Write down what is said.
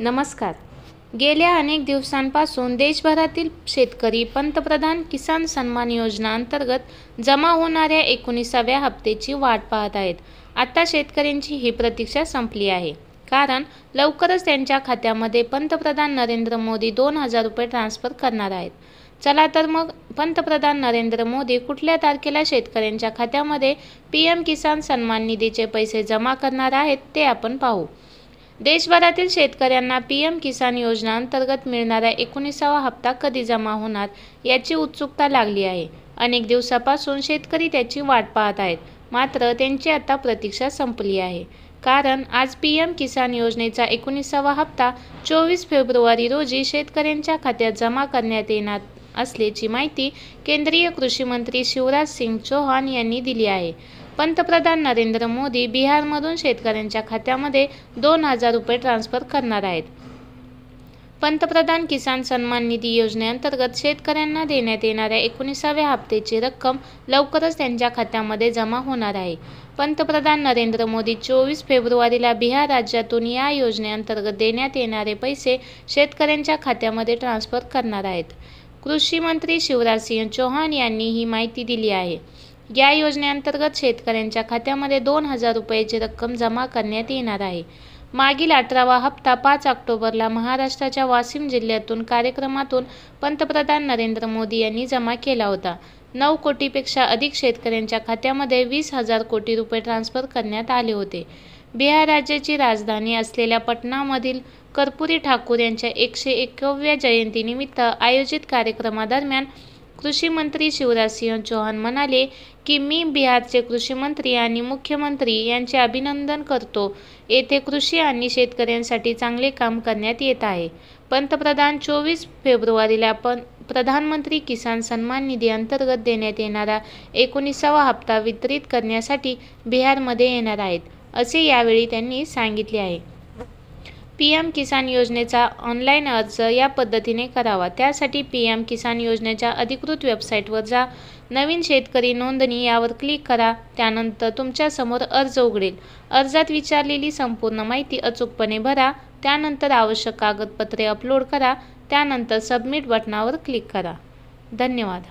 नमस्कार. गेल्या अनेक दिवसांपासून देशभरातील शेतकरी पंतप्रधान किसान सन्मान योजना अंतर्गत जमा होणाऱ्या 19व्या हप्त्याची वाट पाहत आहेत. आता शेतकऱ्यांची ही प्रतीक्षा संपली आहे, कारण लवकरच त्यांच्या खात्यामध्ये पंतप्रधान नरेंद्र मोदी 2,000 रुपये ट्रान्स्फर करणार आहेत. चला तर मग पंतप्रधान नरेंद्र मोदी कुठल्या तारखेला शेतकऱ्यांच्या खात्यामध्ये PM किसान सन्मान निधीचे पैसे जमा करणार आहेत ते आपण पाहू. देशभरातील शेतकऱ्यांना PM किसान योजना अंतर्गत मिळणारा 19वा हप्ता कधी जमा होणार याची उत्सुकता लागली आहे. अनेक दिवसापासून शेतकरी त्याची वाट पाहत आहेत, मात्र त्यांची आता प्रतीक्षा संपली आहे. कारण आज PM किसान योजनेचा 19वा हप्ता 24 फेब्रुवारी रोजी शेतकऱ्यांच्या खात्यात जमा करण्यात येणार असल्याची माहिती केंद्रीय कृषी मंत्री शिवराज सिंग चौहान यांनी दिली आहे. पंतप्रधान नरेंद्र मोदी बिहारमधून शेतकऱ्यांच्या खात्यामध्ये 2,000 रुपये ट्रान्स्फर करणार आहेत. पंतप्रधान किसान सन्मान निधी योजनेअंतर्गत शेतकऱ्यांना देण्यात येणाऱ्या 19व्या हप्त्याची रक्कम लवकरच त्यांच्या खात्यामध्ये जमा होणार आहे. पंतप्रधान नरेंद्र मोदी 24 फेब्रुवारीला बिहार राज्यातून या योजनेअंतर्गत देण्यात येणारे पैसे शेतकऱ्यांच्या खात्यामध्ये ट्रान्स्फर करणार आहेत. कृषी मंत्री शिवराज सिंग चौहान यांनी ही माहिती दिली आहे. या योजनेअंतर्गत शेतकऱ्यांच्या खात्यामध्ये 2,000 रुपयाची रक्कम जमा करण्यात येणार आहे. मागील 18वा हप्ता 5 ऑक्टोबरला महाराष्ट्राच्या वाशिम जिल्ह्यातून कार्यक्रमातून पंतप्रधान नरेंद्र मोदी यांनी जमा केला होता. 9 कोटीपेक्षा अधिक शेतकऱ्यांच्या खात्यामध्ये 20,000 कोटी रुपये ट्रान्स्फर करण्यात आले होते. बिहार राज्याची राजधानी असलेल्या पटनामधील कर्पूरी ठाकूर यांच्या 101व्या जयंतीनिमित्त आयोजित कार्यक्रमादरम्यान कृषी मंत्री शिवराज सिंह चौहान म्हणाले की मी बिहारचे कृषी मंत्री आणि मुख्यमंत्री यांचे अभिनंदन करतो. येथे कृषी आणि शेतकऱ्यांसाठी चांगले काम करण्यात येत आहे. पंतप्रधान 24 फेब्रुवारीला प्रधानमंत्री किसान सन्मान निधी अंतर्गत देण्यात येणारा 19वा हप्ता वितरित करण्यासाठी बिहारमध्ये येणार आहेत, असे यावेळी त्यांनी सांगितले आहे. PM किसान योजनेचा ऑनलाईन अर्ज या पद्धतीने करावा. त्यासाठी PM किसान योजनेच्या अधिकृत वेबसाईटवर जा. नवीन शेतकरी नोंदणी यावर क्लिक करा. त्यानंतर तुमच्यासमोर अर्ज उघडेल. अर्जात विचारलेली संपूर्ण माहिती अचूकपणे भरा. त्यानंतर आवश्यक कागदपत्रे अपलोड करा. त्यानंतर सबमिट बटणावर क्लिक करा. धन्यवाद.